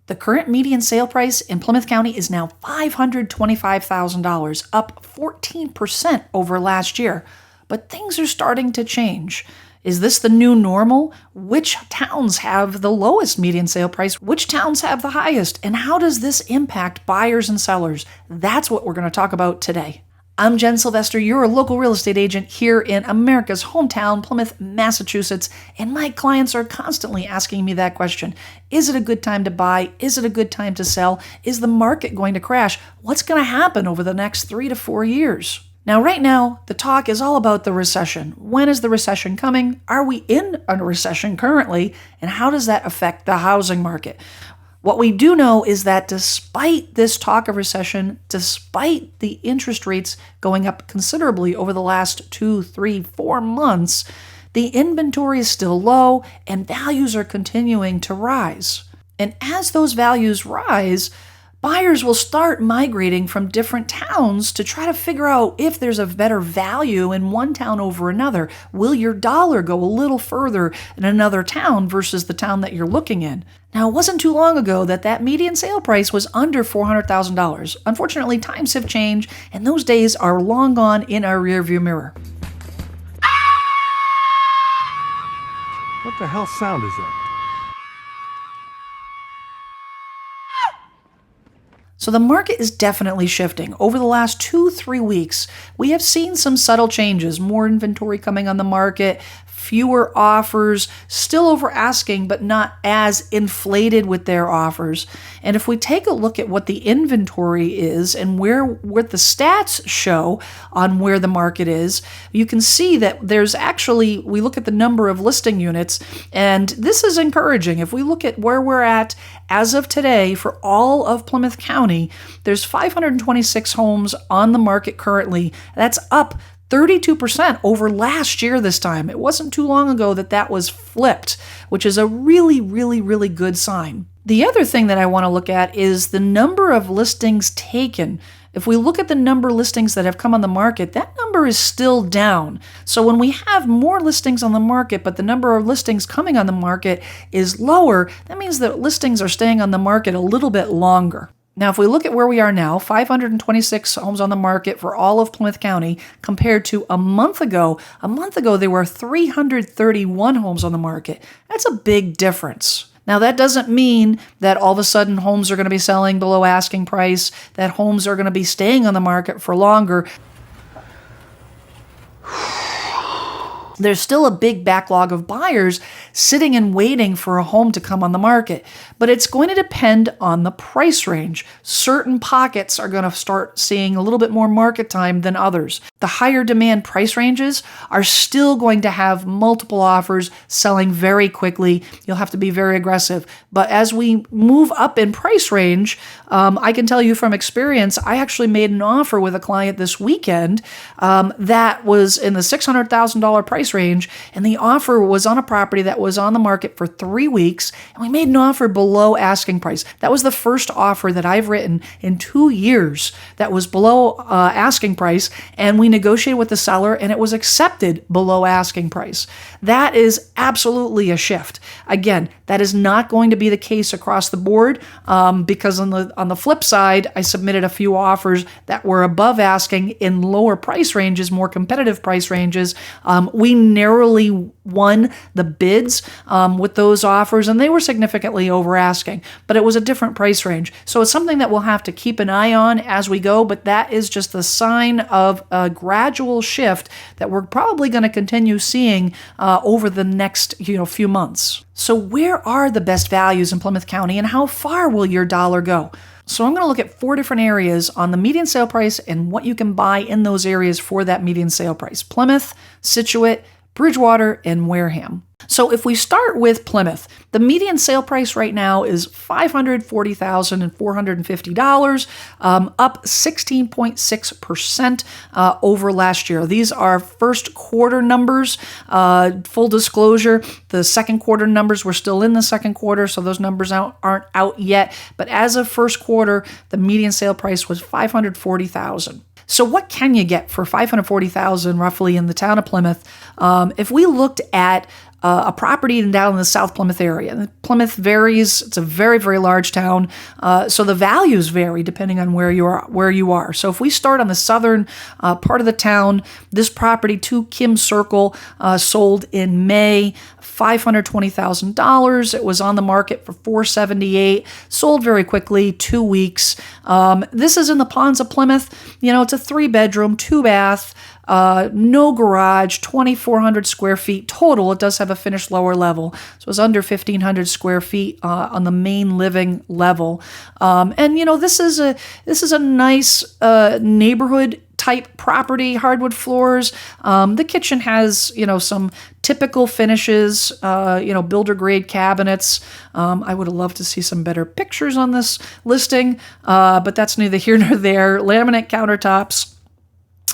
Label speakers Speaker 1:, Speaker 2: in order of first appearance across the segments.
Speaker 1: The current median sale price in Plymouth County is now $525,000, up 14% over last year. But things are starting to change. Is this the new normal? Which towns have the lowest median sale price? Which towns have the highest? And how does this impact buyers and sellers? That's what we're going to talk about today. I'm Jen Sylvester, your local real estate agent here in America's hometown, Plymouth, Massachusetts, and my clients are constantly asking me that question. Is it a good time to buy? Is it a good time to sell? Is the market going to crash? What's going to happen over the next 3 to 4 years? Now, right now, the talk is all about the recession. When is the recession coming? Are we in a recession currently? And how does that affect the housing market? What we do know is that despite this talk of recession, despite the interest rates going up considerably over the last 2, 3, 4 months, the inventory is still low and values are continuing to rise. And as those values rise, buyers will start migrating from different towns to try to figure out if there's a better value in one town over another. Will your dollar go a little further in another town versus the town that you're looking in? Now, it wasn't too long ago that median sale price was under $400,000. Unfortunately, times have changed, and those days are long gone in our rearview mirror.
Speaker 2: What the hell sound is that?
Speaker 1: So the market is definitely shifting. Over the last 2-3 weeks, we have seen some subtle changes, more inventory coming on the market, fewer offers, still over asking, but not as inflated with their offers. And if we take a look at what the inventory is and what the stats show on where the market is, you can see that there's actually, we look at the number of listing units, and this is encouraging. If we look at where we're at as of today for all of Plymouth County, there's 526 homes on the market currently. That's up 32% over last year this time. It wasn't too long ago that was flipped, which is a really, really, really good sign. The other thing that I want to look at is the number of listings taken. If we look at the number of listings that have come on the market, that number is still down. So when we have more listings on the market, but the number of listings coming on the market is lower, that means that listings are staying on the market a little bit longer. Now, if we look at where we are now, 526 homes on the market for all of Plymouth County compared to a month ago there were 331 homes on the market. That's a big difference. Now, that doesn't mean that all of a sudden homes are going to be selling below asking price, that homes are going to be staying on the market for longer. There's still a big backlog of buyers sitting and waiting for a home to come on the market, but it's going to depend on the price range. Certain pockets are going to start seeing a little bit more market time than others. The higher demand price ranges are still going to have multiple offers selling very quickly. You'll have to be very aggressive. But as we move up in price range, I can tell you from experience, I actually made an offer with a client this weekend that was in the $600,000 price range, and the offer was on a property that was on the market for 3 weeks, and we made an offer below asking price. That was the first offer that I've written in 2 years that was below asking price, and we negotiated with the seller, and it was accepted below asking price. That is absolutely a shift. Again, that is not going to be the case across the board because on the flip side, I submitted a few offers that were above asking in lower price ranges, more competitive price ranges. We narrowly won the bids with those offers, and they were significantly over asking, but it was a different price range. So it's something that we'll have to keep an eye on as we go, but that is just the sign of a gradual shift that we're probably going to continue seeing over the next few months. So where are the best values in Plymouth County, and how far will your dollar go? So I'm going to look at 4 different areas on the median sale price and what you can buy in those areas for that median sale price. Plymouth, Scituate, Bridgewater, and Wareham. So if we start with Plymouth, the median sale price right now is $540,450, up 16.6% over last year. These are first quarter numbers. Full disclosure, the second quarter numbers were still in the second quarter, so those numbers aren't out yet. But as of first quarter, the median sale price was $540,000. So what can you get for $540,000 roughly in the town of Plymouth? If we looked at a property down in the South Plymouth area. And Plymouth varies. It's a very, very large town. So the values vary depending on where you are. So if we start on the southern part of the town, this property, 2 Kim Circle, sold in May, $520,000. It was on the market for $478,000. Sold very quickly, 2 weeks. This is in the Ponds of Plymouth. It's a 3-bedroom, 2-bath, no garage, 2,400 square feet total. It does have a finished lower level, so it's under 1,500 square feet on the main living level. This is a nice neighborhood type property, hardwood floors. The kitchen has, some typical finishes, builder grade cabinets. I would have loved to see some better pictures on this listing, but that's neither here nor there. Laminate countertops.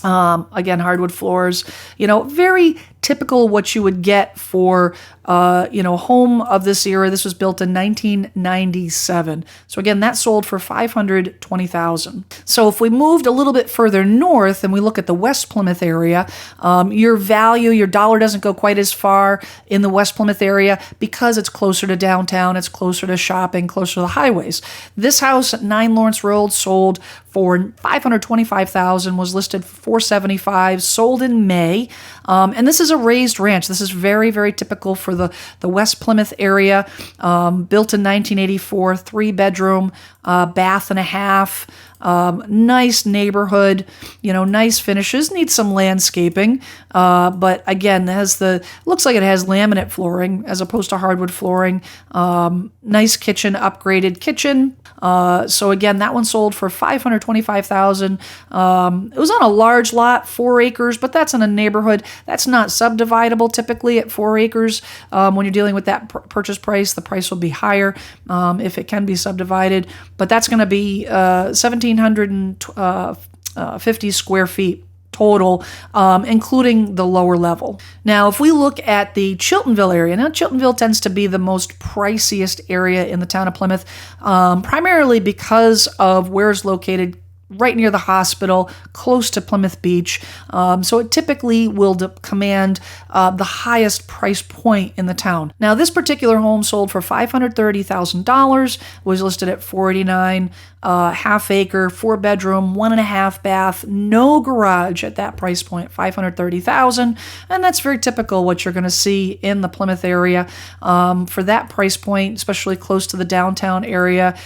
Speaker 1: Again, hardwood floors, very typical what you would get for, a home of this era. This was built in 1997. So again, that sold for $520,000. So if we moved a little bit further north and we look at the West Plymouth area, your dollar doesn't go quite as far in the West Plymouth area because it's closer to downtown, it's closer to shopping, closer to the highways. This house at 9 Lawrence Road sold for $525,000, was listed for $475,000, sold in May. And this is a raised ranch. This is very, very typical for the West Plymouth area. Built in 1984, 3-bedroom, bath and a half. Nice neighborhood, nice finishes, needs some landscaping. But again, looks like it has laminate flooring as opposed to hardwood flooring. Nice kitchen, upgraded kitchen. So again, that one sold for $525,000. It was on a large lot, 4 acres, but that's in a neighborhood that's not subdividable typically at 4 acres. When you're dealing with that purchase price, the price will be higher if it can be subdivided. But that's going to be 1,750 square feet total, including the lower level. Now, if we look at the Chiltonville area, now Chiltonville tends to be the most priciest area in the town of Plymouth, primarily because of where it's located right near the hospital, close to Plymouth Beach. So it typically will command the highest price point in the town. Now, this particular home sold for $530,000, was listed at $489,000, half acre, 4-bedroom, 1.5 bath, no garage at that price point, $530,000. And that's very typical what you're going to see in the Plymouth area. For that price point, especially close to the downtown area,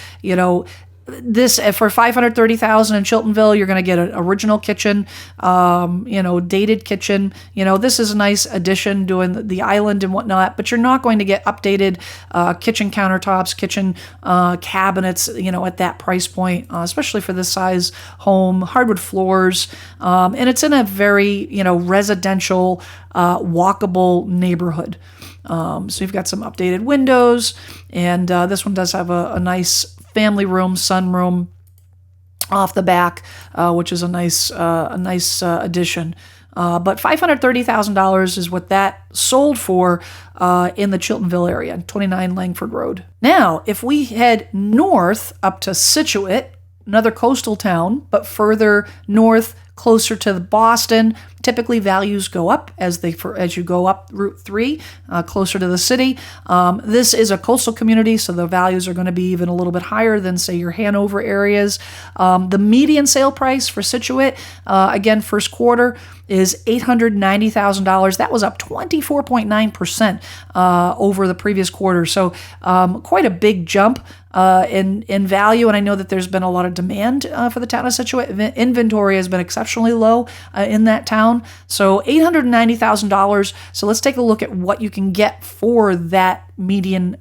Speaker 1: this for $530,000 in Chiltonville, you're going to get an original kitchen, dated kitchen. This is a nice addition doing the island and whatnot, but you're not going to get updated kitchen countertops, kitchen cabinets, at that price point, especially for this size home. Hardwood floors, and it's in a very residential, walkable neighborhood. So you've got some updated windows, and this one does have a nice family room, sunroom off the back, which is a nice addition. But $530,000 is what that sold for in the Chiltonville area, 29 Langford Road. Now, if we head north up to Scituate, another coastal town, but further north, closer to Boston, typically values go up as you go up Route 3, closer to the city. This is a coastal community, so the values are going to be even a little bit higher than, say, your Hanover areas. The median sale price for Scituate, again, first quarter, is $890,000. That was up 24.9% over the previous quarter. So quite a big jump in value. And I know that there's been a lot of demand for the town of Scituate. Inventory has been exceptionally low in that town. So $890,000. So let's take a look at what you can get for that median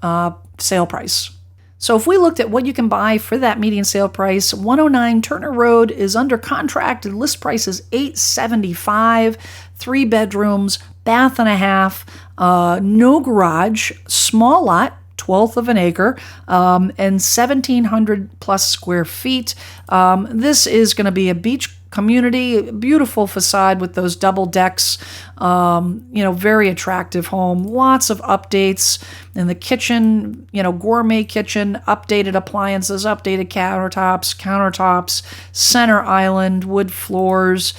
Speaker 1: sale price. So if we looked at what you can buy for that median sale price, 109 Turner Road is under contract. The list price is $875, 3 bedrooms, bath and a half, no garage, small lot, 1/12 of an acre, and 1,700 plus square feet. This is going to be a beach community, beautiful facade with those double decks, very attractive home, lots of updates in the kitchen, gourmet kitchen, updated appliances, updated countertops, center island, wood floors,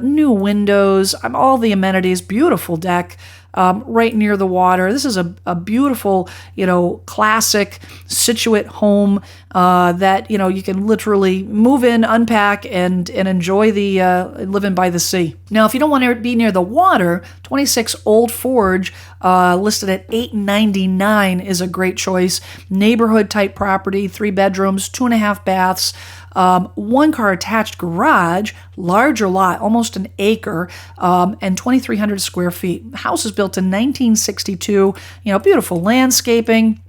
Speaker 1: new windows, all the amenities, beautiful deck. right near the water. This is a beautiful, classic Scituate home that, you can literally move in, unpack, and enjoy the living by the sea. Now, if you don't want to be near the water, 26 Old Forge, listed at $899 is a great choice. Neighborhood type property, 3 bedrooms, 2.5 baths. 1-car attached garage, larger lot, almost an acre, and 2,300 square feet. The house is built in 1962. Beautiful landscaping.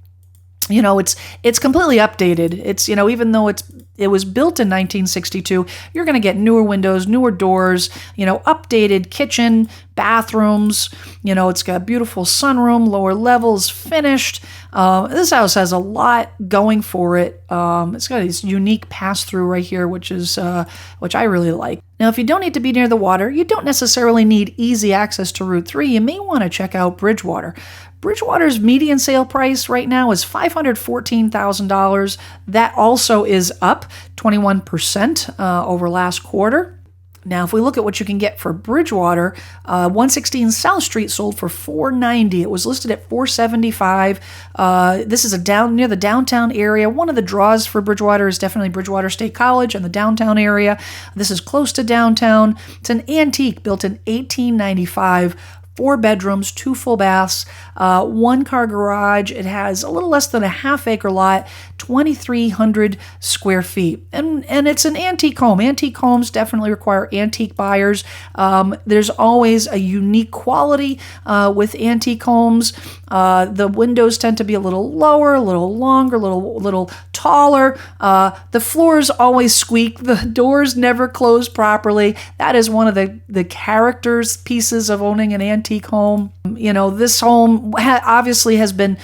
Speaker 1: It's completely updated. It's, even though it was built in 1962, you're going to get newer windows, newer doors, updated kitchen, bathrooms. It's got a beautiful sunroom, lower levels finished. This house has a lot going for it. It's got this unique pass-through right here, which I really like. Now, if you don't need to be near the water, you don't necessarily need easy access to Route 3. You may want to check out Bridgewater. Bridgewater's median sale price right now is $514,000. That also is up 21% over last quarter. Now, if we look at what you can get for Bridgewater, 116 South Street sold for $490. It was listed at $475. This is near the downtown area. One of the draws for Bridgewater is definitely Bridgewater State College and the downtown area. This is close to downtown. It's an antique built in 1895. 4 bedrooms, 2 full baths, 1-car garage. It has a little less than a half-acre lot, 2,300 square feet. And it's an antique home. Antique homes definitely require antique buyers. There's always a unique quality with antique homes. The windows tend to be a little lower, a little longer, a little taller. The floors always squeak. The doors never close properly. That is one of the characters pieces of owning an antique home. This home obviously has been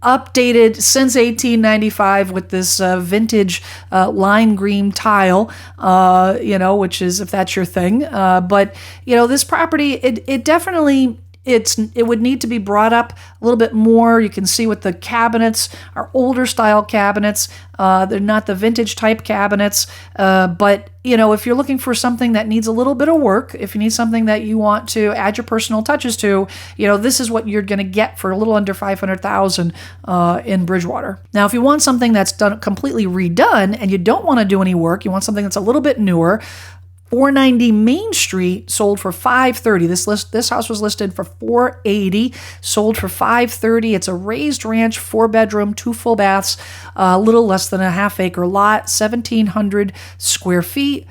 Speaker 1: updated since 1895 with this vintage lime green tile, which is, if that's your thing. But this property, it definitely, it would need to be brought up a little bit more. You can see with the cabinets are older style cabinets. They're not the vintage type cabinets. But if you're looking for something that needs a little bit of work, if you need something that you want to add your personal touches to, this is what you're going to get for a little under $500,000 in Bridgewater. Now, if you want something that's done completely redone and you don't want to do any work, you want something that's a little bit newer, 490 Main Street sold for $530. This house was listed for $480, sold for $530. It's a raised ranch, 4-bedroom, 2 full baths, a little less than a half-acre lot, 1,700 square feet.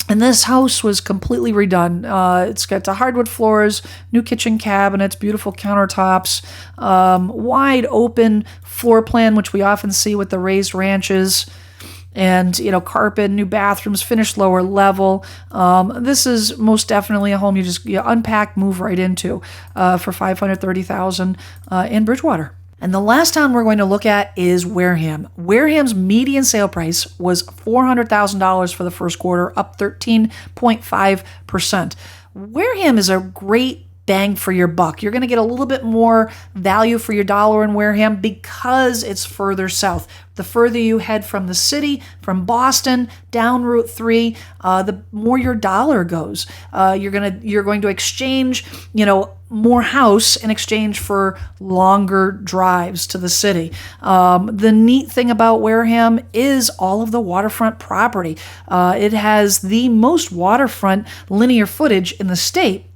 Speaker 1: And this house was completely redone. It's got the hardwood floors, new kitchen cabinets, beautiful countertops, wide open floor plan, which we often see with the raised ranches. And, carpet, new bathrooms, finished lower level. This is most definitely a home you unpack, move right into for $530,000 in Bridgewater. And the last town we're going to look at is Wareham. Wareham's median sale price was $400,000 for the first quarter, up 13.5%. Wareham is a great bang for your buck. You're going to get a little bit more value for your dollar in Wareham because it's further south. The further you head from the city, from Boston down Route 3, the more your dollar goes. You're going to exchange, more house in exchange for longer drives to the city. The neat thing about Wareham is all of the waterfront property. It has the most waterfront linear footage in the state.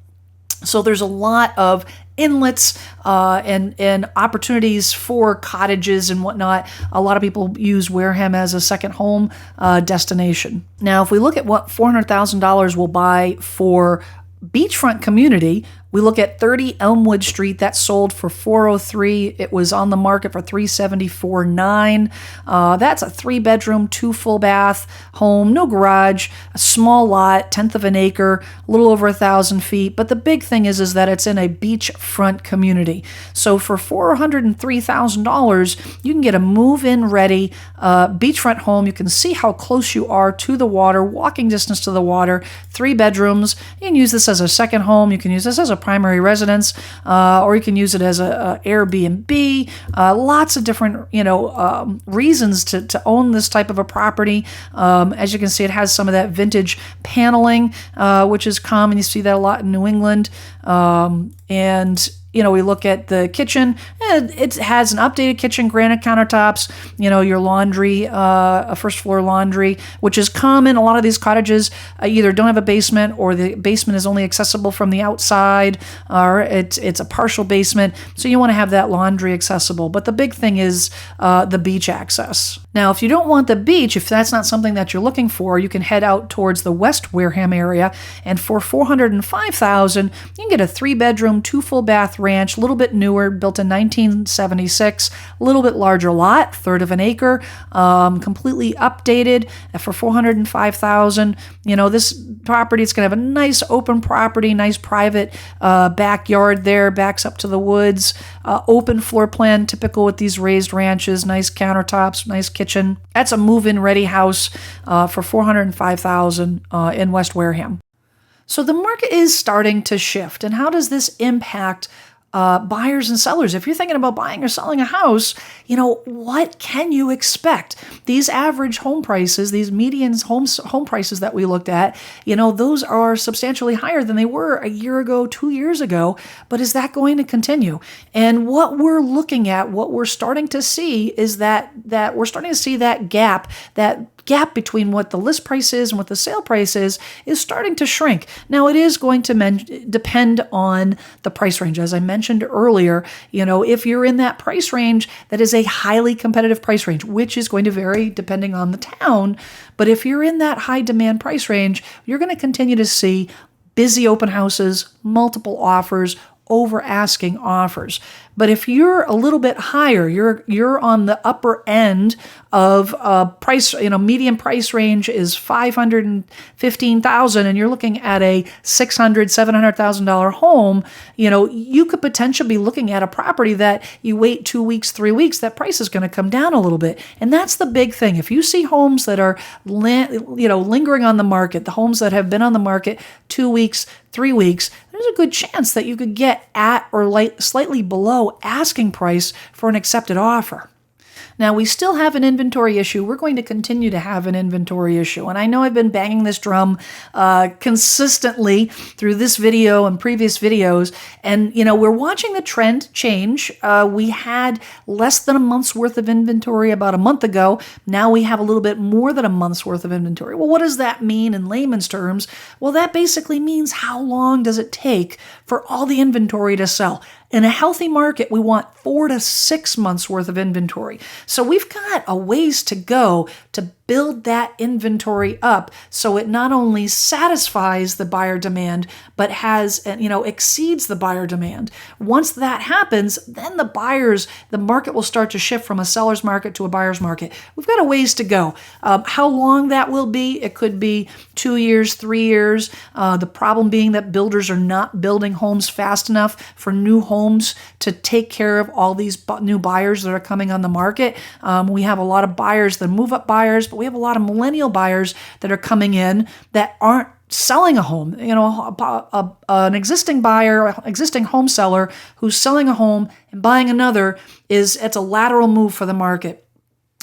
Speaker 1: So there's a lot of inlets and opportunities for cottages and whatnot. A lot of people use Wareham as a second home destination. Now, if we look at what $400,000 will buy for beachfront community, we look at 30 Elmwood Street that sold for $403. It was on the market for $374.9. That's a 3-bedroom, 2 full bath home, no garage, a small lot, 1/10 of an acre, a little over 1,000 feet. But the big thing is that it's in a beachfront community. So for $403,000, you can get a move-in ready beachfront home. You can see how close you are to the water, walking distance to the water, 3 bedrooms. You can use this as a second home. You can use this as a primary residence, or you can use it as a Airbnb. Lots of different, reasons to own this type of a property. As you can see, it has some of that vintage paneling, which is common. You see that a lot in New England. We look at the kitchen, and it has an updated kitchen, granite countertops, your laundry, a first floor laundry, which is common. A lot of these cottages either don't have a basement, or the basement is only accessible from the outside, or it's a partial basement. So you want to have that laundry accessible. But the big thing is the beach access. Now, if you don't want the beach, if that's not something that you're looking for, you can head out towards the West Wareham area, and for $405,000, you can get a 3-bedroom, 2 full bath ranch, a little bit newer, built in 1976, a little bit larger lot, 1/3 of an acre, completely updated for $405,000. This property, it's going to have a nice open property, nice private backyard there, backs up to the woods, open floor plan, typical with these raised ranches, nice countertops, nice kitchen. That's a move-in ready house for $405,000 in West Wareham. So the market is starting to shift. And how does this impact buyers and sellers? If you're thinking about buying or selling a house, what can you expect? These average home prices, these median home prices that we looked at, those are substantially higher than they were a year ago, 2 years ago. But is that going to continue? And what we're looking at, what we're starting to see is that we're starting to see that gap between what the list price is and what the sale price is starting to shrink. Now, it is going to depend on the price range. As I mentioned earlier, if you're in that price range, that is a highly competitive price range, which is going to vary depending on the town. But if you're in that high demand price range, you're going to continue to see busy open houses, multiple offers, over asking offers. But if you're a little bit higher, you're on the upper end of price, median price range is $515,000, and you're looking at a $700,000 home, you could potentially be looking at a property that you wait 2 weeks, 3 weeks, that price is going to come down a little bit. And that's the big thing. If you see homes that are lingering on the market, the homes that have been on the market 2 weeks, 3 weeks, there's a good chance that you could get at or slightly below asking price for an accepted offer. Now, we still have an inventory issue. We're going to continue to have an inventory issue. And I know I've been banging this drum consistently through this video and previous videos. And, we're watching the trend change. We had less than a month's worth of inventory about a month ago. Now we have a little bit more than a month's worth of inventory. Well, what does that mean in layman's terms? Well, that basically means how long does it take for all the inventory to sell? In a healthy market, we want 4 to 6 months worth of inventory. So we've got a ways to go to build that inventory up so it not only satisfies the buyer demand, but exceeds the buyer demand. Once that happens, then the market will start to shift from a seller's market to a buyer's market. We've got a ways to go. How long that will be, it could be 2 years, 3 years. The problem being that builders are not building homes fast enough for new homes to take care of all these new buyers that are coming on the market. We have a lot of buyers, the move-up buyers, but we have a lot of millennial buyers that are coming in that aren't selling a home. An existing buyer, existing home seller who's selling a home and buying another, it's a lateral move for the market.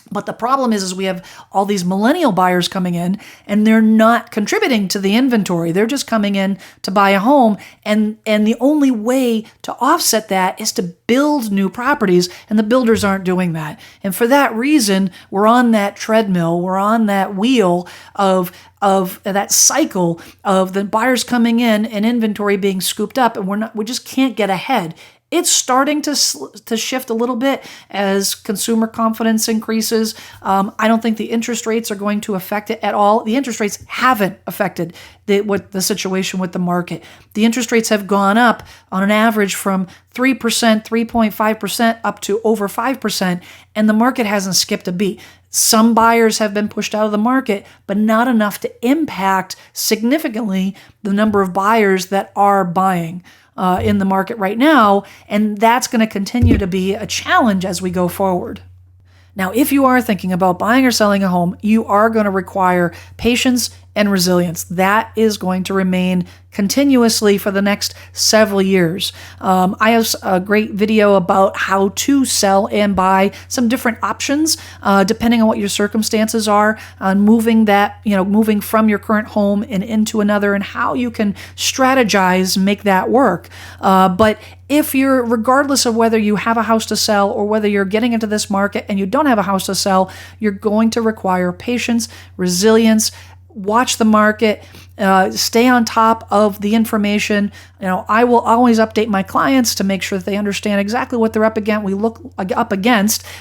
Speaker 1: But the problem is we have all these millennial buyers coming in, and they're not contributing to the inventory. They're just coming in to buy a home, and the only way to offset that is to build new properties, and the builders aren't doing that. And for that reason, we're on that treadmill, we're on that wheel of that cycle of the buyers coming in and inventory being scooped up, and we just can't get ahead. It's starting to shift a little bit as consumer confidence increases. I don't think the interest rates are going to affect it at all. The interest rates haven't affected the situation with the market. The interest rates have gone up on an average from 3%, 3.5% up to over 5%, and the market hasn't skipped a beat. Some buyers have been pushed out of the market, but not enough to impact significantly the number of buyers that are buying in the market right now, and that's going to continue to be a challenge as we go forward. Now, if you are thinking about buying or selling a home, you are going to require patience and resilience. That is going to remain continuously for the next several years. I have a great video about how to sell and buy, some different options depending on what your circumstances are, on moving from your current home and into another, and how you can strategize and make that work. But if you're, regardless of whether you have a house to sell or whether you're getting into this market and you don't have a house to sell, you're going to require patience, resilience, watch the market, stay on top of the information. I will always update my clients to make sure that they understand exactly what they're up against.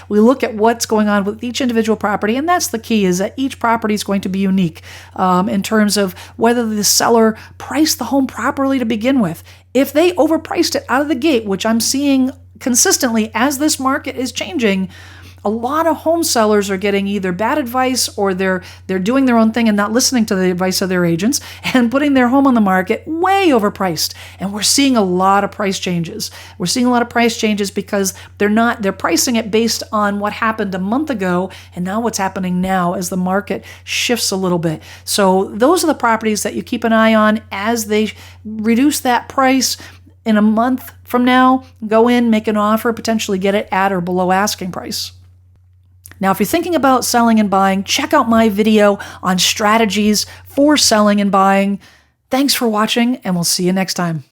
Speaker 1: We look at what's going on with each individual property, and that's the key, is that each property is going to be unique in terms of whether the seller priced the home properly to begin with. If they overpriced it out of the gate, which I'm seeing consistently as this market is changing, a lot of home sellers are getting either bad advice, or they're doing their own thing and not listening to the advice of their agents and putting their home on the market way overpriced. And we're seeing a lot of price changes. We're seeing a lot of price changes because they're pricing it based on what happened a month ago and now what's happening now as the market shifts a little bit. So those are the properties that you keep an eye on as they reduce that price. In a month from now, go in, make an offer, potentially get it at or below asking price. Now, if you're thinking about selling and buying, check out my video on strategies for selling and buying. Thanks for watching, and we'll see you next time.